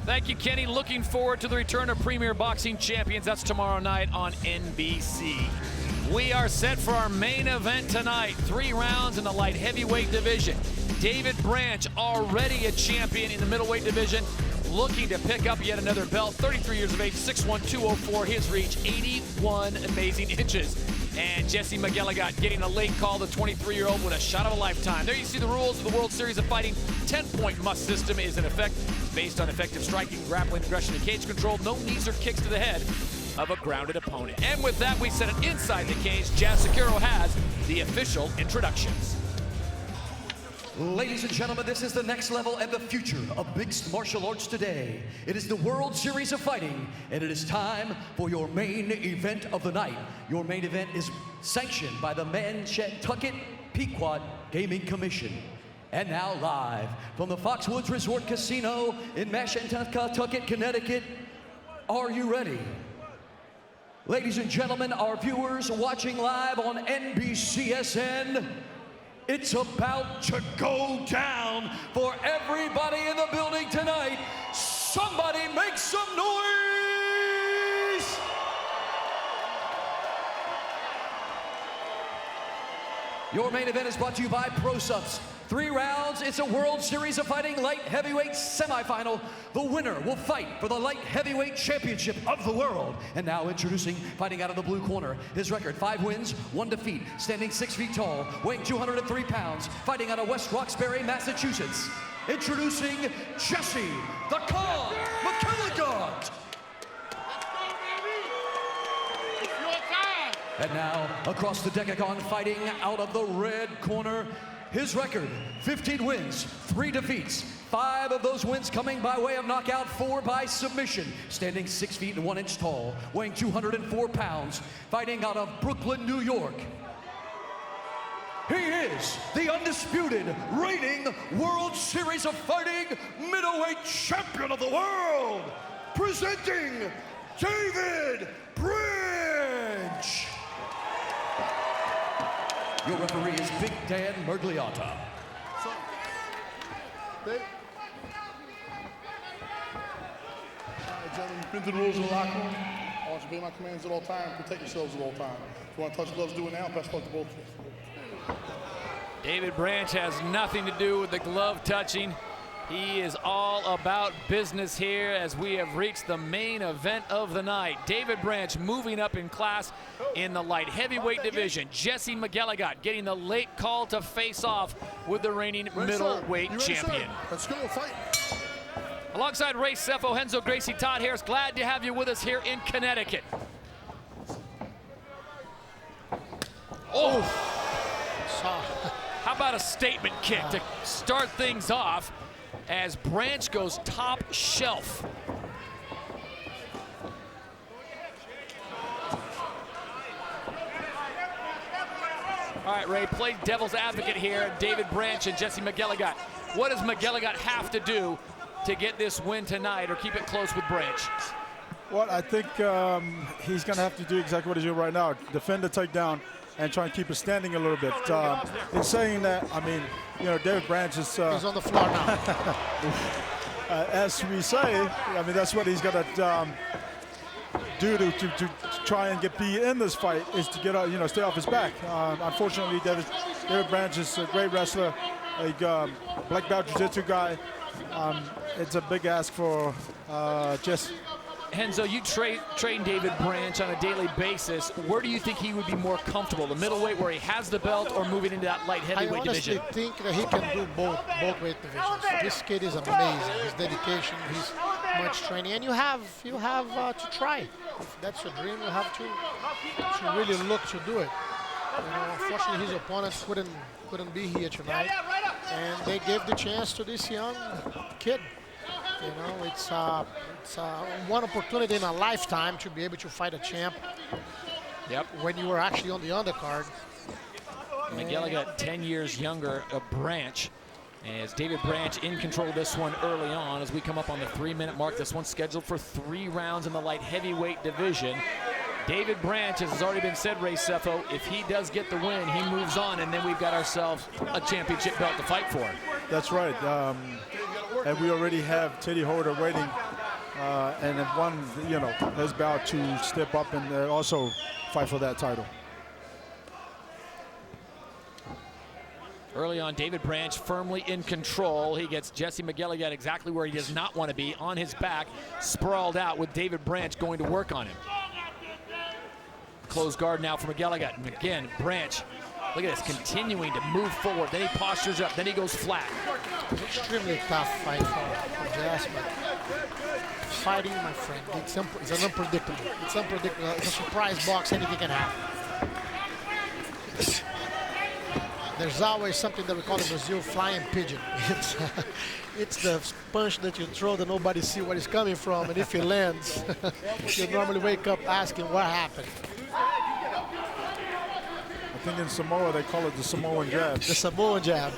Thank you, Kenny. Looking forward to the return of Premier Boxing Champions. That's tomorrow night on NBC. We are set for our main event tonight. 3 rounds in the light heavyweight division. David Branch, already a champion in the middleweight division, looking to pick up yet another belt. 33 years of age, 6'1", 204. His reach, 81 amazing inches. And Jesse McElligot getting a late call, the 23-year-old with a shot of a lifetime. There you see the rules of the World Series of Fighting. 10-point must system is in effect. It's based on effective striking, grappling, aggression, and cage control. No knees or kicks to the head of a grounded opponent. And with that, we set it inside the cage. Jazz Sakuro has the official introductions. Ladies and gentlemen, this is the next level and the future of mixed martial arts today. It is the World Series of Fighting, and it is time for your main event of the night. Your main event is sanctioned by the Nantucket Pequot Gaming Commission. And now live from the Foxwoods Resort Casino in Nantucket, Connecticut, are you ready? Ladies and gentlemen, our viewers watching live on NBCSN, it's about to go down for everybody in the building tonight. Somebody make some noise! Your main event is brought to you by ProSubs. 3 rounds, it's a World Series of Fighting light heavyweight semifinal. The winner will fight for the light heavyweight championship of the world. And now introducing, fighting out of the blue corner, his record, 5 wins, 1 defeat, standing 6 feet tall, weighing 203 pounds, fighting out of West Roxbury, Massachusetts. Introducing Jesse the Con McElligot. And now, across the decagon, fighting out of the red corner, his record, 15 wins, 3 defeats, 5 of those wins coming by way of knockout, 4 by submission, standing 6 feet and 1 inch tall, weighing 204 pounds, fighting out of Brooklyn, New York. He is the undisputed reigning World Series of Fighting middleweight champion of the world, presenting David Branch. Your referee is Big Dan Mergliotta. Dave? Gentlemen, you've been through the rules of the locker room. I want you to obey my commands at all times, protect yourselves at all times. If you want to touch gloves, do it now. Best luck to both of you. David Branch has nothing to do with the glove touching. He is all about business here as we have reached the main event of the night. David Branch moving up in class in the light heavyweight division. Jesse McElligot getting the late call to face off with the reigning middleweight champion. Let's go, fight. Alongside Ray Sefo, Henzo Gracie, Todd Harris, glad to have you with us here in Connecticut. Oh! How about a statement kick to start things off as Branch goes top shelf. All right, Ray, play devil's advocate here. David Branch and Jesse McElligot. What does McElligot have to do to get this win tonight or keep it close with Branch? Well, I think he's going to have to do exactly what he's doing right now. Defend the takedown and try and keep it standing a little bit. In saying that, I mean, you know, David Branch is... he's on the floor now. As we say, I mean, that's what he's going to do to try and be in this fight, is to get out, you know, stay off his back. Unfortunately, David Branch is a great wrestler, a black belt jiu-jitsu guy. It's a big ask for Jesse. Henzo, you train David Branch on a daily basis. Where do you think he would be more comfortable? The middleweight where he has the belt, or moving into that light heavyweight division? I honestly think that he can do both weight divisions. This kid is amazing. His dedication, his much training, and you have to try. If that's your dream, you have to really look to do it. You know, unfortunately, his opponents couldn't be here tonight, and they gave the chance to this young kid. You know, it's one opportunity in a lifetime to be able to fight a champ. Yep. When you were actually on the undercard. McElligott 10 years younger of Branch. As David Branch in control of this one early on as we come up on the 3-minute mark. This one's scheduled for 3 rounds in the light heavyweight division. David Branch, as has already been said, Ray Sefo, if he does get the win, he moves on, and then we've got ourselves a championship belt to fight for. That's right. And we already have Teddy Holder waiting and have won, you know, his bout to step up and also fight for that title. Early on, David Branch firmly in control. He gets Jesse McElligot exactly where he does not want to be, on his back, sprawled out with David Branch going to work on him. Closed guard now for McElligott. And again, Branch, look at this, continuing to move forward. Then he postures up, then he goes flat. Extremely tough fight for Jesse, but fighting, my friend, it's unpredictable. It's unpredictable. It's a surprise box, anything can happen. There's always something that we call in Brazil flying pigeon. It's the punch that you throw that nobody see what is coming from, and if it lands, you normally wake up asking what happened. I think in Samoa they call it the Samoan jab. The Samoan jab.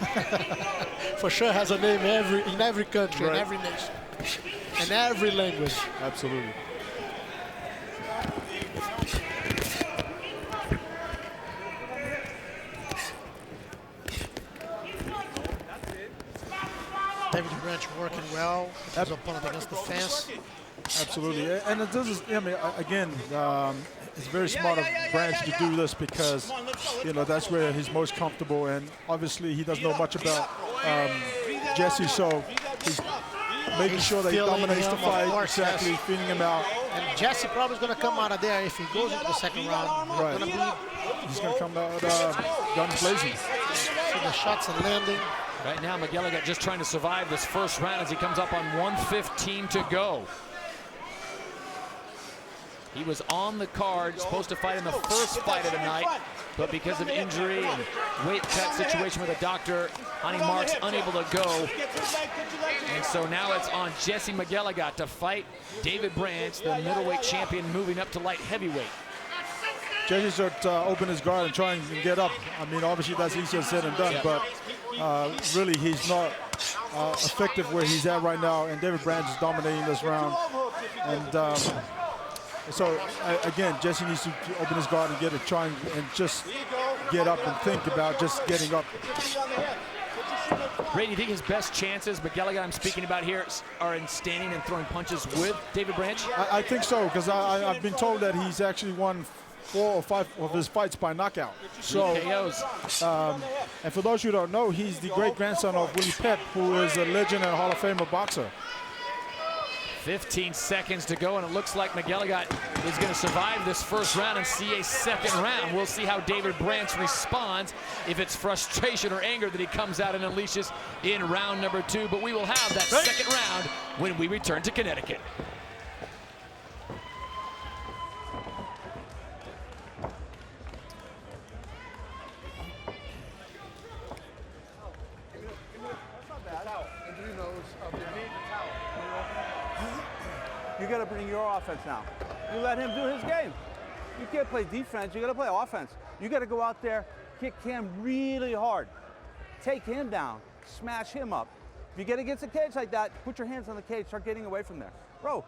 For sure has a name in every country, right. in every nation, in every language. Absolutely. David Branch working well. His opponent against the fence. Absolutely, and this is, I mean, again, it's very smart of Branch to do this because, you know, that's where he's most comfortable, and obviously he doesn't know much about Jesse, so he's making sure that he dominates the fight, exactly, feeding him out. And Jesse probably is going to come out of there if he goes into the second round. Right. He's going to come out guns blazing. So the shots are landing. Right now, McElligott just trying to survive this first round as he comes up on 1:15 to go. He was on the card, supposed to fight in the first fight of the night, but because of injury and weight cut situation with a doctor, Honey Mark's unable to go. And so now it's on Jesse McElligott to fight David Branch, the middleweight champion, moving up to light heavyweight. Jesse should open his guard and try and get up. I mean, obviously that's easier said than done, but really he's not effective where he's at right now, and David Branch is dominating this round. And so again, Jesse needs to open his guard and get it, try and just get up and think about just getting up. Ray, do you think his best chances, McElligott I'm speaking about here, are in standing and throwing punches with David Branch? I think so, because I've been told that he's actually won 4 or 5 of his fights by knockout. So, KOs. and for those who don't know, he's the great-grandson of Willie Pep, who is a legend and Hall of Famer boxer. 15 seconds to go, and it looks like McElligott is going to survive this first round and see a second round. We'll see how David Branch responds, if it's frustration or anger that he comes out and unleashes in round number 2. But we will have that second round when we return to Connecticut. You got to bring your offense now. You let him do his game. You can't play defense. You got to play offense. You got to go out there, kick him really hard, take him down, smash him up. If you get against the cage like that, put your hands on the cage, start getting away from there. Bro,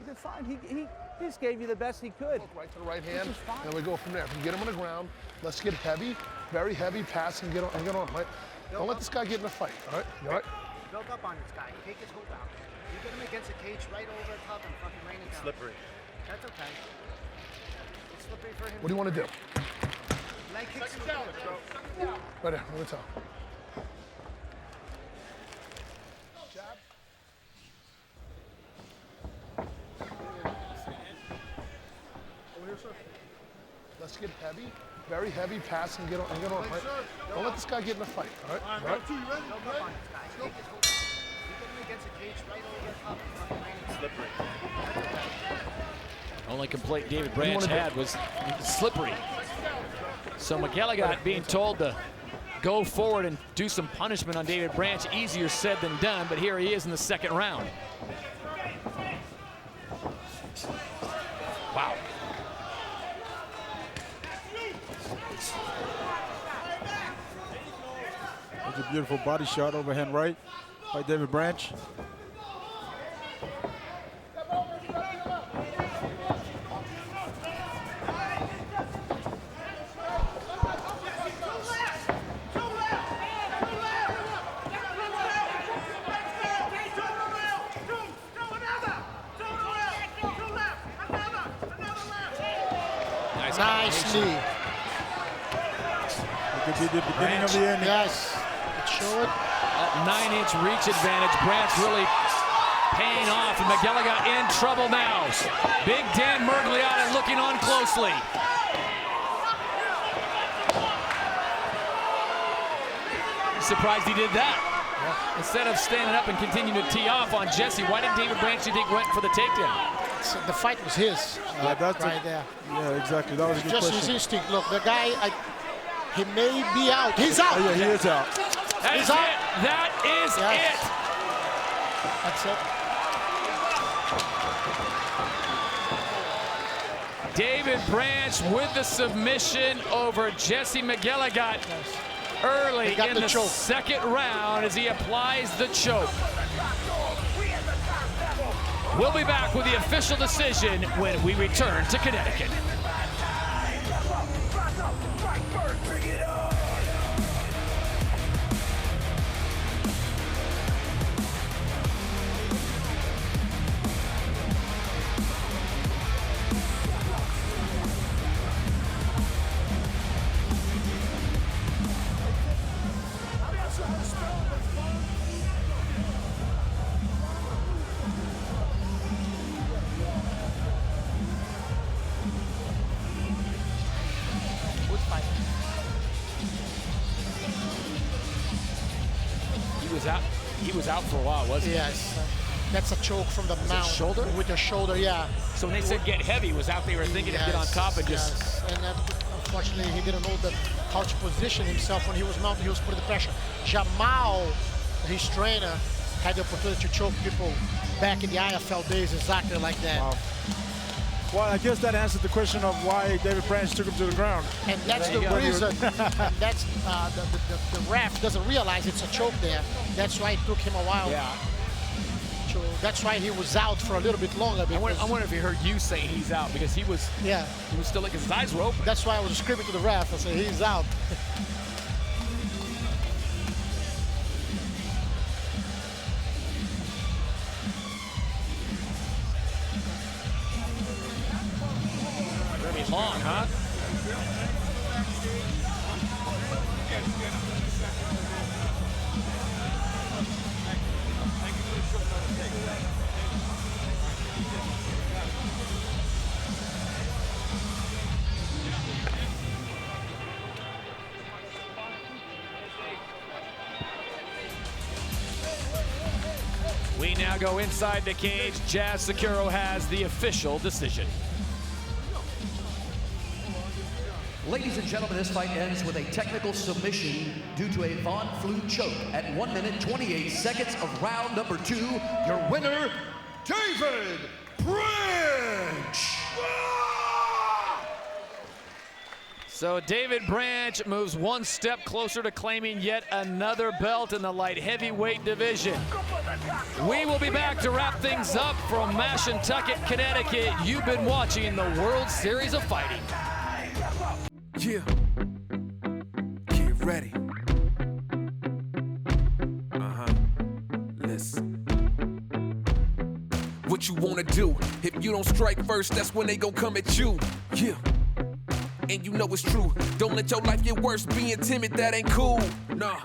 you did fine. He just gave you the best he could. Right to the right hand, and we go from there. If you get him on the ground, let's get heavy, very heavy pass and get on, right? Don't let this guy get in a fight, all right? You all right? Build up on this guy. Take his hold out. You get him against the cage right over the top and fucking rain it down. Slippery. That's okay. It's slippery for him. What do you want to do? Leg kicks. Right there, over the top. Jab. Over here, sir. Let's get heavy, very heavy pass and get on, right? Don't let this guy get in a fight, all right? All right? Build up on this guy. Take his hold out. You get him against the cage right over the top and fucking rain it down. Slippery. That's okay. Only complaint David Branch had was slippery. So McElligott being told to go forward and do some punishment on David Branch, easier said than done, but here he is in the second round. Wow. There's a beautiful body shot, overhand right by David Branch. Nice knee. It could be the beginning of the end. Yes. Show it. 9-inch reach advantage. Branch really paying off, and McElligott in trouble now. Big Dan Mergliotta looking on closely. Surprised he did that. Yeah. Instead of standing up and continuing to tee off on Jesse, why did David Branch, you think, went for the takedown? So the fight was his. That's right there. Yeah, exactly. That was a good just question. his instinct. Look, the guy, he may be out. He's out. Oh, yeah, he is out. He's out. That is it. That's it. David Branch with the submission over Jesse McElligot early in the second round as he applies the choke. We'll be back with the official decision when we return to Connecticut. He was out for a while, wasn't he? Yes. That's a choke from the mount. Shoulder? With the shoulder, yeah. So when they said get heavy, was out they were thinking to get on top and just... And unfortunately, he didn't know how to position himself when he was mounted. He was putting the pressure. Jamal, his trainer, had the opportunity to choke people back in the IFL days exactly like that. Wow. Well, I guess that answers the question of why David Branch took him to the ground. And that's the reason. And that's the ref doesn't realize it's a choke there. That's why it took him a while. Yeah. That's why he was out for a little bit longer. I wonder if he heard you saying he's out, because he was still like his eyes were open. That's why I was screaming to the ref. I said he's out. Very long, huh? We now go inside the cage. Jazz Sakuro has the official decision. Ladies and gentlemen, this fight ends with a technical submission due to a Von Flue choke at 1 minute 28 seconds of round number 2. Your winner, David Branch! So David Branch moves one step closer to claiming yet another belt in the light heavyweight division. We will be back to wrap things up from Mashantucket, Connecticut. You've been watching the World Series of Fighting. Yeah. Get ready. Listen. What you wanna do? If you don't strike first, that's when they gon' come at you. Yeah. And you know it's true. Don't let your life get worse. Being timid, that ain't cool. Nah.